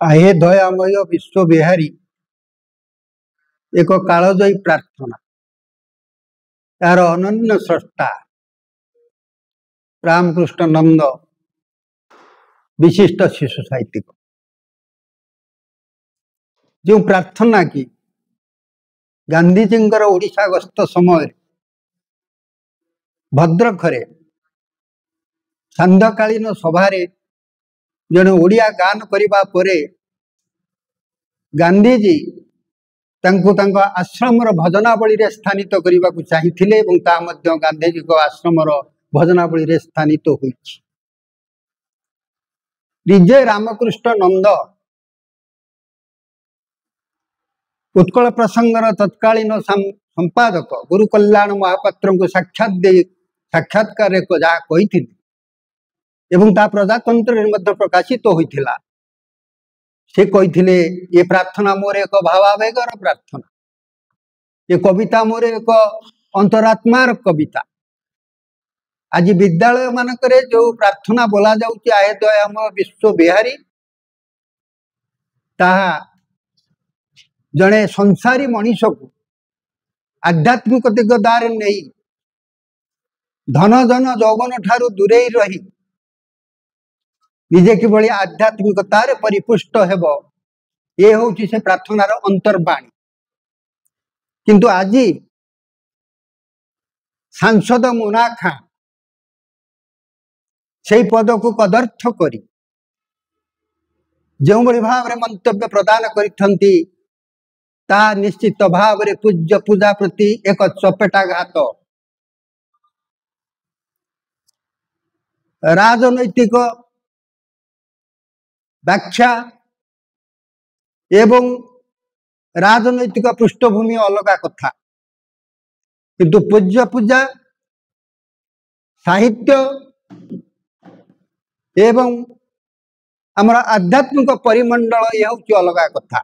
आहे दयामय विश्व बिहारी एक कालजयी प्रार्थना यार अनन्य स्रष्टा रामकृष्ण नंद विशिष्ट शिशु साहित्यिक जो प्रार्थना की गांधीजी ओडिशा गस्त समय भद्रखरे सांध्यकालीन सभारे जड़े ओडिया गान करिबा परे गांधीजी आश्रम भजनावली रे स्थानित करने को चाहिए गांधीजी को आश्रम भजनावली रे स्थानित होइछि। विजय रामकृष्ण नंद उत्कल प्रसंगर तत्कालीन संपादक गुरु कल्याण महापात्र को साक्षात्कार जहाँ कही एवं ता प्रजातंत्र में प्रकाशित होइथिला। से कही ये प्रार्थना मोर एक भावावेगर प्रार्थना, ये कविता मोर एक अंतरात्मार कविता। आज विद्यालय मानकरे जो प्रार्थना बोला जाउछि आहे दयामय विश्व बिहारी ताहा जड़े संसारी मनीष को आध्यात्मिकता दार नहीं धन जन जौवन ठारू दूरे रही निजे किभली आध्यात्मिकतार परिपुष्ट हेब ये हूँ से प्रार्थनार अंतर्वाणी। किंतु आज सांसद मुना खां से पद को कदर्थ करी जो भाव में मंतव्य प्रदान करिथंती ता निश्चित भाव में पूज्य पूजा प्रति एक चपेटाघात। राजनैतिक व्याख्या एवं राजनैतिक पृष्ठभूमि अलग कथा, किंतु पूज्य पूजा साहित्य एवं आमर आध्यात्मिक परिमंडल यह हूँ अलग कथा।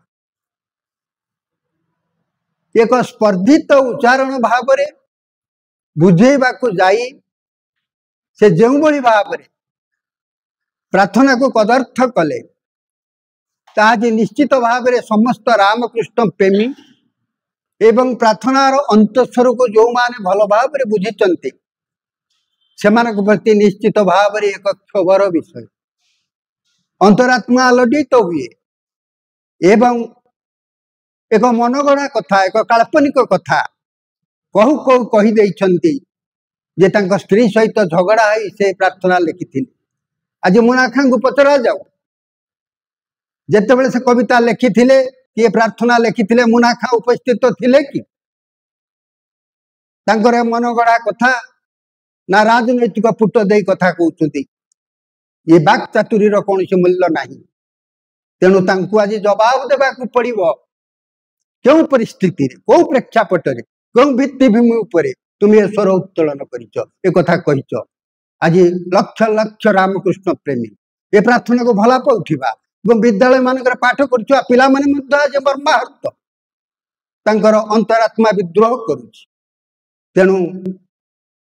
एक स्पर्धित उच्चारण भाव में बुझेबा को जाई से जो भाव में प्रार्थना को कदर्थ कले ताज निश्चित भाव में समस्त रामकृष्ण प्रेमी एवं प्रार्थनार अंतस्वर को जो माने भल भाव में बुझीचंती सेमानक प्रति निश्चित भाव में एक क्षोभर विषय अंतरात्मा आलोडित तो हुए एवं एक मनगणा कथा एक काल्पनिक कथा कहू कहू कही देइछंती जे तांको स्त्री सहित झगड़ा है से प्रार्थना लिखी। आज मुना खां को पचरा जाओ जिते से कविता लिखी ये प्रार्थना लिखी मुना खां उपस्थित थिले कि तांकर मनगढ़ा कथा ना राजनैतिक पुट दे कथा कहते ये बाक चातुरीर कौन मूल्य नहीं। तेणु तांको आज जवाब देवा पड़ो क्यों परिस्थिति कौ प्रेक्षापट क्यों भित्तिभूमि उपर तुम ये स्वर उत्तोलन कर कही। आज लक्ष लक्ष रामकृष्ण प्रेमी ये प्रार्थना को भला पाउथिबा विद्यालय मानक पाठ करुवा पिला माने आज मर्माहत तांकर अंतरात्मा विद्रोह करुछि। तेणु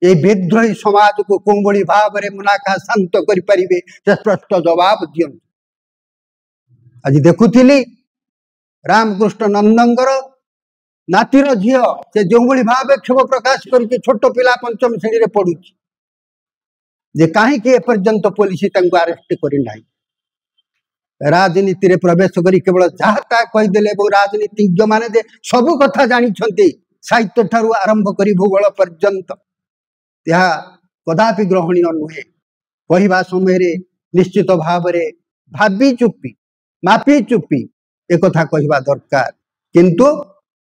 ये विद्रोही समाज को कौन बड़ी भाव में मुनाखा शांत करें से स्पष्ट जवाब दियंतु। आज देखुली रामकृष्ण नंदंकर नातीर झील से जो भाव क्षोभ प्रकाश कर छोट पिला पंचम श्रेणी में पढ़ुछि जे कहीं एपर्यंत पुलिस अरेस्ट करना राजनीति रे प्रवेश करी केवल जहाँ कहीदेले राजनीतिज्ञ माने सबू कथा जानी साहित्य ठारू आरंभ करी भूगोल पर्यंत यह कदापि ग्रहणीय नुहे। कहवा समय निश्चित भाव में भावी चुप्पी मापी चुप्पी एक कथा कहवा दरकार, किंतु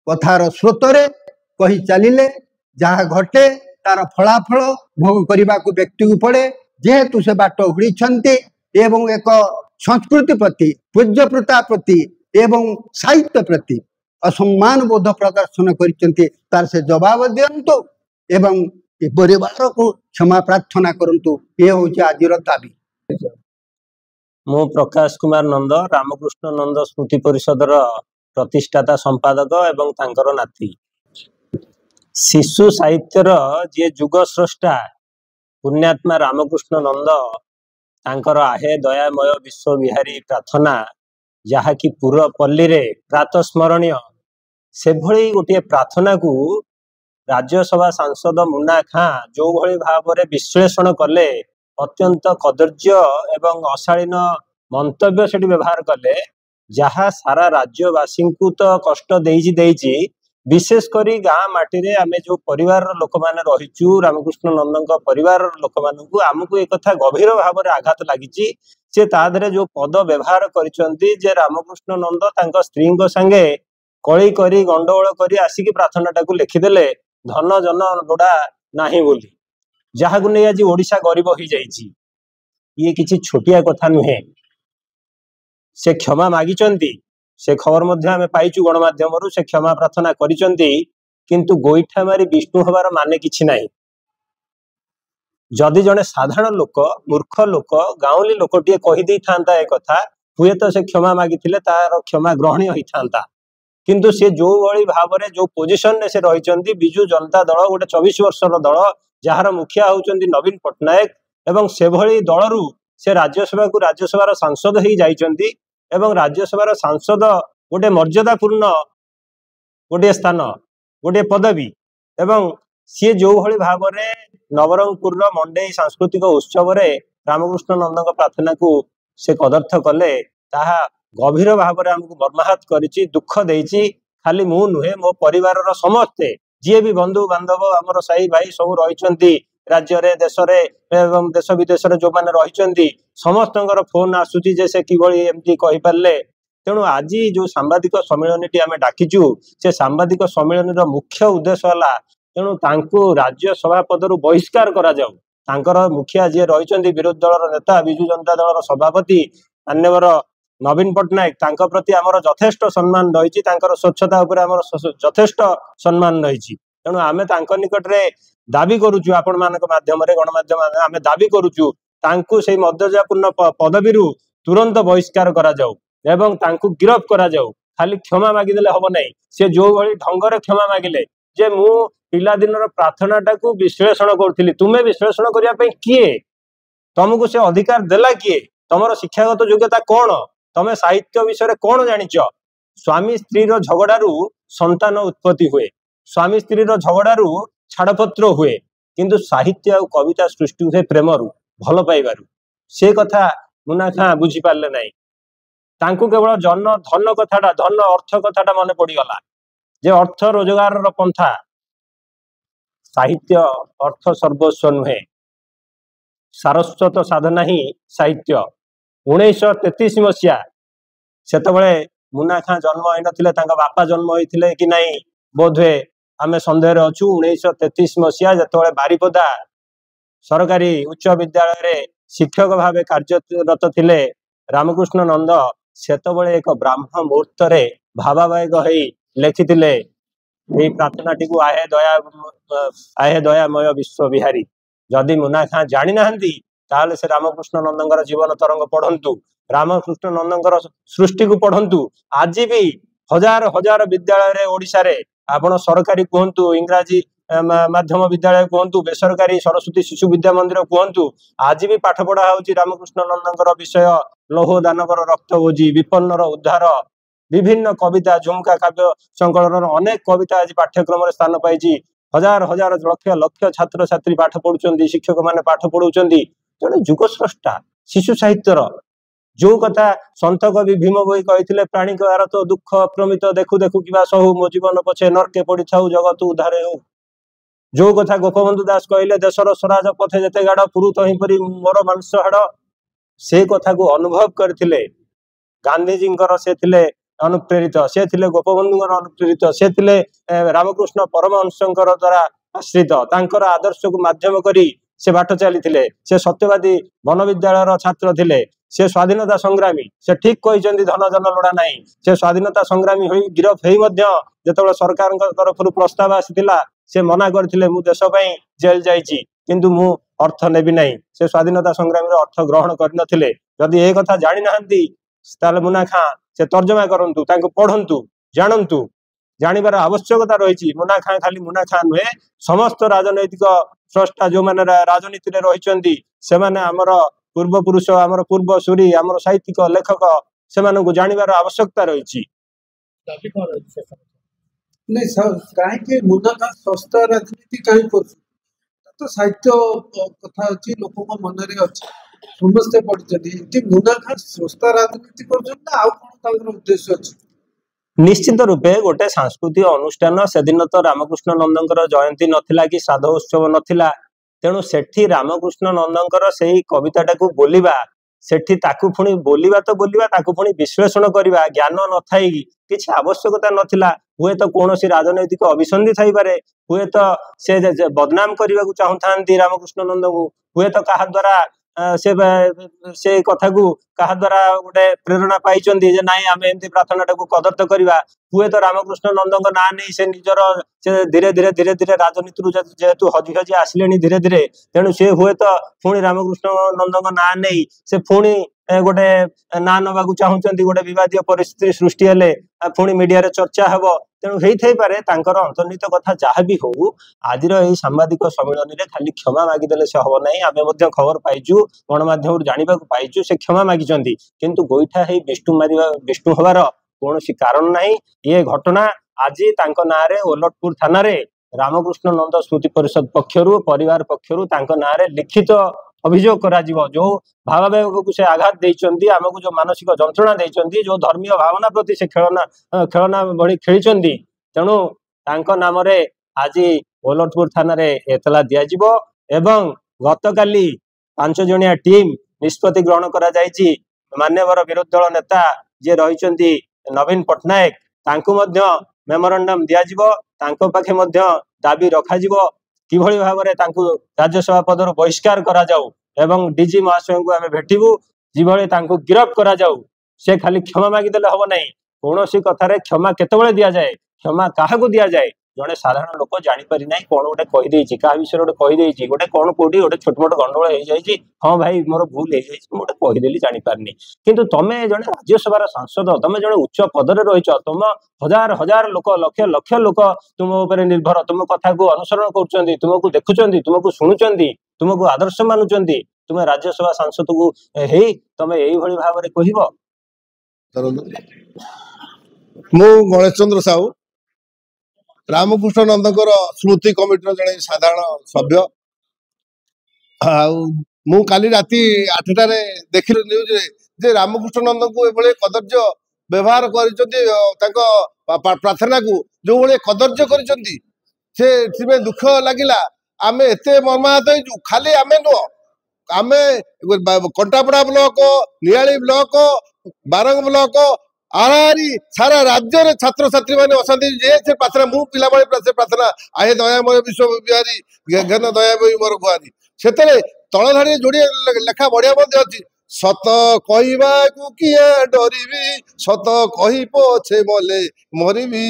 कथार स्रोतरे कही चलिले जहाँ घटे तार फलाफल भोग करने को व्यक्ति को पड़े जेहेतु से बाट हुड़ी एवं एक संस्कृति प्रति पूज्य प्रथा प्रति एवं साहित्य प्रति असम्मान बोध प्रदर्शन कर से जवाब दिंतु एवं परिवार को क्षमा प्रार्थना करंतु ये हूँ आज दाबी। मु प्रकाश कुमार नंद रामकृष्ण नंद स्मृति परिषदर प्रतिष्ठाता संपादक एवं तांकर नाती शिशु साहित्यर जी जुग स्रष्टा पुण्यात्मा रामकृष्ण नंद तांकर आहे दयामय विश्व बिहारी प्रार्थना ଯାହାକି ପୁର ପଲ୍ଲୀରେ ପ୍ରାତଃ ସ୍ମରଣୀୟ ସେଭଳି ଗୋଟିଏ ପ୍ରାର୍ଥନା को राज्यसभा सांसद मुन्ना खां जो भली भाव विश्लेषण कले अत्यंत कदर्य एवं अशालीन मंतव्य से व्यवहार कले जहाँ सारा राज्यवासी को तो कष्ट देइछि विशेषकर गाँ माटी रे आमे जो परिवार लोक माने रहिचु रामकृष्ण नंदन परिवार लोक मानू आमको एक कथा गभीर भाव में आघात लगी से तादरे जो पद व्यवहार करिसंती जे रामकृष्ण नंद तांका स्त्री संगे कली करी गंडगोल करी आसिकी प्रार्थना को लिखिदेले धन जन लोड़ा नाही बोली जहाँ को नहीं आज ओडिशा गरीब हो जाइए ये किसी छोटिया कथा नुहे से क्षमा मागिचंती से खबर मध्य आमे पाइचु गणमाध्यम से क्षमा प्रार्थना करिसंती किंतु गोईठा मारी विष्णु हबार माने किछि नाही जदि जने साधारण लोक मूर्ख लोक गाँवली लोकटे कहीदे था एक कथा हुए तो से क्षमा मागिथिले तार क्षमा ग्रहणीय होता किंतु से जो भली भाव में जो पोजिशन ने से रही विजु जनता दल गोटे 24 वर्षर दल जार मुखिया होउचंदी नवीन पट्टनायक एवं से भली दलरू से राज्यसभा को राज्यसभार सांसद हो जाइचंदी एवं राज्यसभार सांसद गोटे मर्यादापूर्ण गोटे स्थान गोटे पदवी एवं सी जो भली भाव में नवरंगपुर मंडई सांस्कृतिक उत्सव रे रामकृष्ण नंदन प्रार्थना को से कदर्थ कले ताहा गभीर भाव में आमको मर्माहत करिछि दुख देइछि खाली मु नुहे मो परिवार समस्ते जी भी बंधु बांधव आमर साई भाई सब रही राज्य रे देश रे एवं देश विदेश रे जो माने रही समस्त फोन आसुची जे से किभली एमती कहि पारले तेणु आज जो सांबादिक सम्मेलन टी आमे डाकिचु से सांबादिक सम्मेलन मुख्य उद्देश्य हला तेणु तांको राज्यसभा पदरु बहिष्कार करा जाऊ तांकर मुखिया जी रही विरोधी दल नेता विजु जनता दल सभापति मान्यवर नवीन पट्टनायक तांका प्रति आमर यथेष्ट सम्मान रही स्वच्छता उपर आमर यथेष्ट सम्मान रही तेणु आमे तांका निकट रे दाबी करुचु आपण मानक माध्यम रे गणमाध्यम आमे दाबी करुचु तांकु से मर्यादापूर्ण पदवी तुरंत बहिष्कार करा जाऊ एवं तांकु गिरफ करा जाऊ खाली क्षमा मागिदेले हबो नहीं से जो भली ढंगर क्षमा मागिले जे मु पिला दिनर प्रार्थनाटा को विश्लेषण करथिली तुमे विश्लेषण करिया पे किए तुमको से अधिकार देला किए तमर शिक्षागत योग्यता कौन तमे साहित्य विषय कौन जानिच स्वामी स्त्री झगड़ारू संतान उत्पत्ति हुए स्वामी स्त्री झगड़ारू छाड़पत्र हुए किंतु साहित्य और कविता सृष्टि हुए प्रेमरू भल पाइबारू से कथा मुन्ना खां बुझी पारले नहीं तांकु केवल जन धन कथाटा धन अर्थ कथाटा मन पड़गला जे अर्थ रोजगार पंथा साहित्य अर्थ सर्वस्व नुहे सारस्वत साधना ही साहित्य 1933 मसीहा सेतबळे मुन्ना खां जन्म होई नथिले तांका बापा जन्म होइथिले कि नहीं बोधवे आमे संदेह रे अछु 1933 मसीहा जेतबळे बारीपदा सरकारी उच्च विद्यालय रे शिक्षक भावे कार्यरत थिले रामकृष्ण नंद सेतबळे एक ब्राह्मण मुहूर्त रे भावावेग होई लेखिथिले एई प्रार्थनाटी को आहे दयामय विश्व बिहारी जदि मुन्ना खां जानि नाहंती ताले से रामकृष्ण नंदन जीवन तरंग पढ़ंतु रामकृष्ण नंदन सृष्टि को पढ़ंतु आज भी हजार हजार विद्यालय रे ओडिशा रे आपण सरकारी कहतु इंग्राजी माध्यम विद्यालय कहतु बेसरकारी सरस्वती शिशु विद्या मंदिर कहतु आज भी पाठ पढ़ा होची रामकृष्ण नंदन विषय लौह दानवर रक्त भोजी विपन्नर उद्धार विभिन्न कविता झुमका काव्य संकलन अनेक कविता आज पाठ्यक्रम स्थान पाई हजार हजार लक्ष लक्ष छात्र छात्री पाठ पढ़ुं शिक्षक मैंने पाठ पढ़ाऊँ जड़े जुगस्रष्टा शिशु साहित्यर जो कथा सन्त कवि भीम बोई कही प्राणी तो दुख अप्रमित देखु देखु कि सहु मो जीवन पछे नरके पड़ी थाऊ जगत उद्धारे हो जो कथा गोपबंधु दास कहले देशर स्वराज पथे जेते गाढ़ पुरुत हिपरी मोर मांस हाड़ से कथा को अनुभव करथिले गांधीजी से थिले अनुप्रेरित से थिले गोपबंधु अनुप्रेरित से थिले रामकृष्ण परमहंस द्वारा आश्रित तांकर आदर्श को माध्यम करी से बाट चली से सत्यवादी वन विद्यालय छात्र थिले से स्वाधीनता संग्रामी से ठीक कहते धन जन लोड़ा नहीं से स्वाधीनता संग्रामी होई गिरफ होई मध्य जेतबेले सरकार तरफ प्रस्ताव आसीथिला से मना करथिले मु देश पई जेल जाइछि किंतु मु अर्थ नेबी नहीं से स्वाधीनता संग्रामी रो अर्थ ग्रहण करनथिले जदि ए कथा जानि नाहंती ताले मुन्ना खां से तर्जमा करंतु तांको पढ़ंतु जानंतु जानिबार आवश्यकता रही मुन्ना खां खाली मुन्ना खां नुहे समस्त राजनैतिक स्रष्टा जो माने राजनीति रे रहिचंदी से माने हमर पूर्व पुरुष आमर पूर्व सूरी आमर साहित्यिक लेखक ସେମାନଙ୍କୁ ଜାଣିବାର ଆବଶ୍ୟକତା ରହିଛି। नहीं सर कहीं मुनाफा सस्ता राजनीति कहीं कर तो साहित्य कथा अच्छी लोक मन में अच्छी समस्ते पढ़ी मुनाफा सस्ता राजनीति कर उद्देश्य अच्छी निश्चित रूपे गोटे सांस्कृतिक अनुष्ठान से दिन तो रामकृष्ण नंदकर जयंती नथिला कि श्राद्ध उत्सव नथिला तेणु सेठी रामकृष्ण नंदकर से कविता को बोलिबा सेठी ताकू पुणी बोलिबा तो बोलिबा ताकू पुणी विश्लेषण करवा ज्ञान न थाई किछि आवश्यकता नथिला हुए तो कौन सी राजनैतिक अभिसंधि थी पारे हुए तो से बदनाम करने को चाहूँ रामकृष्ण नंद को हुए तो क्या द्वारा से कथा को क्या द्वारा गोटे प्रेरणा पाई नाई आम एमती प्रार्थना को कदर्थ करवा हुए तो रामकृष्ण नंद ना नहीं से निजर से धीरे धीरे धीरे धीरे राजनीति जेहेतु हजि हजि आसिले धीरे धीरे तेणु से हुए तो पुणी रामकृष्ण नंद ना नहीं से पुणी गोटे ना नवा चाहूँगी गोटे विवादीय परिस्थिति सृष्टि हेले पुणी मीडिया रे चर्चा हेब तेणु होई पारे अंतर्निहित कथा जहाँ भी हो आज सांबादिक सम्मेलन में खाली क्षमा मागिदेले से हम ना आम खबर पाइचु गणमाध्यम जानवा पाइचु से क्षमा मागिचंती किंतु गोईठा है विष्णु हबार कौन कारण ना ये घटना आज ना ओलटपुर थाना रामकृष्ण नंद स्मृति परिषद पक्षरु परिवार पक्षरु ना लिखित अभियोग करा जो भावावेग को से आघात देइचंदी आमको जो मानसिक जंत्रणा देइचंदी जो धर्मीय भावना प्रति से खेलना भली खेली तेणु तांको नाम रे आज ओलटपुर थाना रे एतला दिया जिवो एवं गतकाली 5 जणिया टीम निष्पत्ति ग्रहण करा जायछि मान्यवर विरोधी दल नेता जे रहिचंदी नवीन पटनायक तांको मध्य मेमोरेंडम दिया जिवो तांको पाखे मध्य दाबी रखा जिवो किभली भाबरे तांको राज्यसभा पदर बहिष्कार करा जाऊ एवं डीजी महाशय को आम भेटू जिभली तांको गिरफ करा जाऊ से खाली क्षमा मागिदेले हम नहीं कौन सी कथार क्षमा केतबेले दिया जाए क्षमा क्या दि जाए जड़े साधारण लोक जापर ना कौन गोटे कहीदे क्या विषय गोटे कहीदे गोटे कौन कौटी गोटे छोट मोट गंडगोल हो जाए हाँ भाई मोर भूल हो गोटे कहीदेली जापारनी किंतु तुम जड़े राज्यसभा सांसद तुम जड़े उच्च पदर रही तुम हजार हजार लोक लक्ष लक्ष लोक तुम उपर निर्भर तुम कथा को अनुसरण कर तुमको देखुं तुमको शुणुंट तुमको आदर्श मानुंट तुम राज्यसभा सांसद को तुम यही भाव में कह मु गणेश चंद्र साहू रामकृष्ण नंदकर स्मृति कमिटर जड़े साधारण सभ्य मु काली राति 8टार देखिली न्यूज जे रामकृष्ण नंद को ये कदर्य व्यवहार कर प्रार्थना को जो भाई कदर्य कर दुख लगिला आम एत मर्माहत हो खाली आम नुह आम Kantapada block Niali block Barang block आहारी सारा राज्य रे छात्र छात्री माने असंति जे से प्रार्थना मु पिला बळे से प्रार्थना आहे दयामय विश्व बिहारी ज्ञान दयामय मोर गुआरी सेतरे तळ धाडी जोडी लेखा बढ़िया मध्ये अछि सत कहिबा को किया डरिबी सत कहि पछे मले मरिबी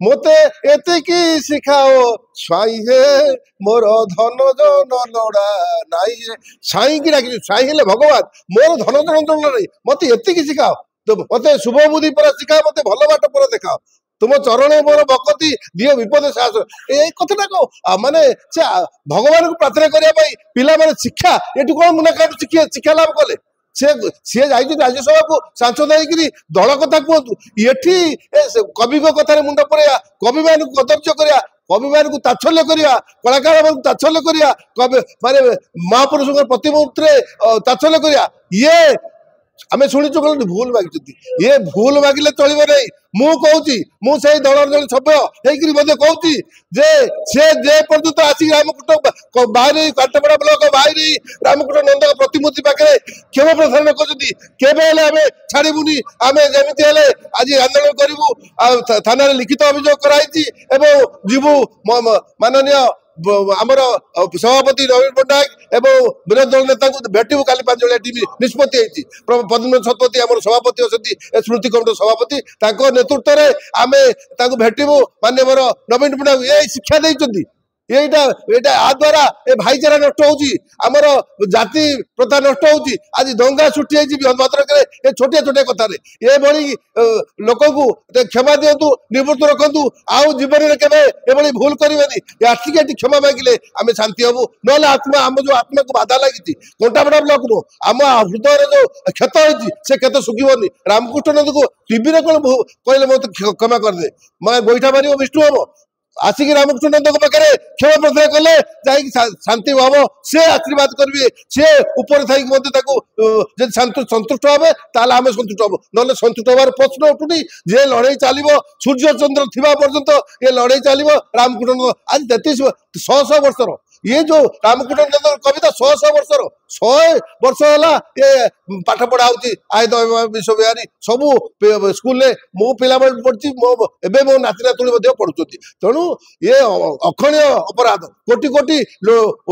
मोते एते की सिखाओ स्वाई हे मोर धन जन लोड़ा नाई साई की डाकी साई हेले भगवान मोर धन जन लोड़ा नाही मते एते की सिखाओ तो मत शुभ बुद्धि पर शिखा मत भल बाट पर देखाओ तुम चरण मोर भक्ति दियो विपद साहस ए कथा कह माने भगवान को प्रार्थना करने पिला माने शिक्षा ये कौन मुना शिक्षा लाभ कले सी जाइए राज्यसभा को सांसद होकर दल कथा कहतु ये कवि कथार मुंड पड़ेगा कवि मान को कदर्य करा कवि मान को तात्सल्य करा कलाकार मान तात्सल्य करा कवि माने महापुरुषों प्रतिमूर्ति तात्सल्य करा ये आम शुणुचु कल भूल मागिचंती ये भूल मागिले चलिबो नहीं मु कहूची मु से दलर जन सभ्य हेकरी मध्ये कहूची जे से जे पर्यंत आसी रामकृष्ण बाहरी काटपड़ा ब्लॉक बाहरी रामकृष्ण नंद प्रतिमूर्ति पाखे क्षमा प्रार्थना करछंती केबे हेले आमे छाड़ीबुनी आमे जेमिति हेले आज आंदोलन करिवु थाना रे लिखित अभियोग कराइछि एवं जीवु माननीय आमर सभापति नवीन पट्टनायक एवं विरोधी दल नेता को भेटू काली 5 जणिया टीम निष्पत्ति पद्मनाथ शतपथी आम सभापति अच्छा स्मृति कमिटी सभापति नेतृत्व में आम भेटू मान्यवर नवीन पट्टनायक ये शिक्षा देते এইটা এটা ଆ ଦ୍ୱାରା ଏ ଭାଇଚାରା ନଷ୍ଟ ହଉଛି, ଆମର ଜାତି ପ୍ରଥା ନଷ୍ଟ ହଉଛି। ଆଜି ଦଙ୍ଗା ସୃଷ୍ଟି ହେଇଛି ଭଦ୍ରକରେ ଏ ଛୋଟିଆ ଛୋଟିଆ କଥାରେ। ଏଭଳି ଲୋକଙ୍କୁ କ୍ଷମା ଦିଅନ୍ତୁ, ନିବୃତ୍ତ ରଖନ୍ତୁ, ଆଉ ଜୀବନରେ କେବେ ଏଭଳି ଭୁଲ କରିବେନି। ଆସିକି ଏଠି କ୍ଷମା ମାଗିଲେ ଆମେ ଶାନ୍ତି ହବୁ, ନହେଲେ ଆମ ଯୋଉ ଆତ୍ମାକୁ ବାଧା ଲାଗିଛି କଣ୍ଟାବଡ଼ା ବ୍ଲକ ନୁହଁ, ଆମ ହୃଦୟରେ ଯୋଉ କ୍ଷତ ହେଇଛି ସେ କ୍ଷତ ଶୁଖିବନି। ରାମକୃଷ୍ଣ ନନ୍ଦଙ୍କୁ ଟିଭିରେ କଣ କହିଲେ ମତେ କ୍ଷମା କରିଦେ, ଗୋଇଠା ମାରିବ ବିଷ୍ଣୁ ହବ। ଆସିକି ରାମକୃଷ୍ଣ ନନ୍ଦଙ୍କ ପାଖରେ କ୍ଷମା ପ୍ରାର୍ଥନା କଲେ ଯାଇକି ଶାନ୍ତି ହବ, ସେ ଆଶୀର୍ବାଦ କରିବେ। ସେ ଉପରେ ଥାଇକି ମଧ୍ୟ ତାକୁ ଯଦି ସନ୍ତୁଷ୍ଟ ହେବେ ତାହେଲେ ଆମେ ସନ୍ତୁଷ୍ଟ ହବୁ, ନହେଲେ ସନ୍ତୁଷ୍ଟ ହବାର ପ୍ରଶ୍ନ ଉଠୁନି। ଯେ ଲଢେଇ ଚାଲିବ ସୂର୍ଯ୍ୟ ଚନ୍ଦ୍ର ଥିବା ପର୍ଯ୍ୟନ୍ତ ଏ ଲଢେଇ ଚାଲିବ। ରାମକୃଷ୍ଣ ନନ୍ଦ ଆଜି 33 ବର୍ଷର ଇଏ ଯୋଉ ରାମକୃଷ୍ଣ ନନ୍ଦ କବିତା 100 ବର୍ଷର, 100 ବର୍ଷ ହେଲା ଏ ପାଠ ପଢା ହଉଛି। ଆୟତ ବିଶ୍ୱବିହାରୀ ସବୁ ସ୍କୁଲରେ ମୁଁ ପିଲାବେଳେ ପଢିଛି, ଏବେ ମୋ ନାତି ନାତୁଣୀ ମଧ୍ୟ ପଢୁଛନ୍ତି। ତେଣୁ ଏ ଅକ୍ଷଣୀୟ ଅପରାଧ କୋଟି କୋଟି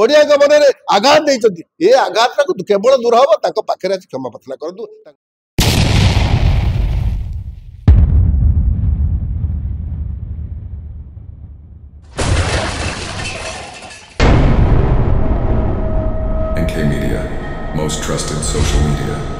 ଓଡିଆଙ୍କ ମନରେ ଆଘାତ ଦେଇଛନ୍ତି। ଏ ଆଘାତଟାକୁ କେବଳ ଦୂର ହବ ତାଙ୍କ ପାଖରେ ଆଜି କ୍ଷମା ପ୍ରାର୍ଥନା କରନ୍ତୁ। NK Media, most trusted social media.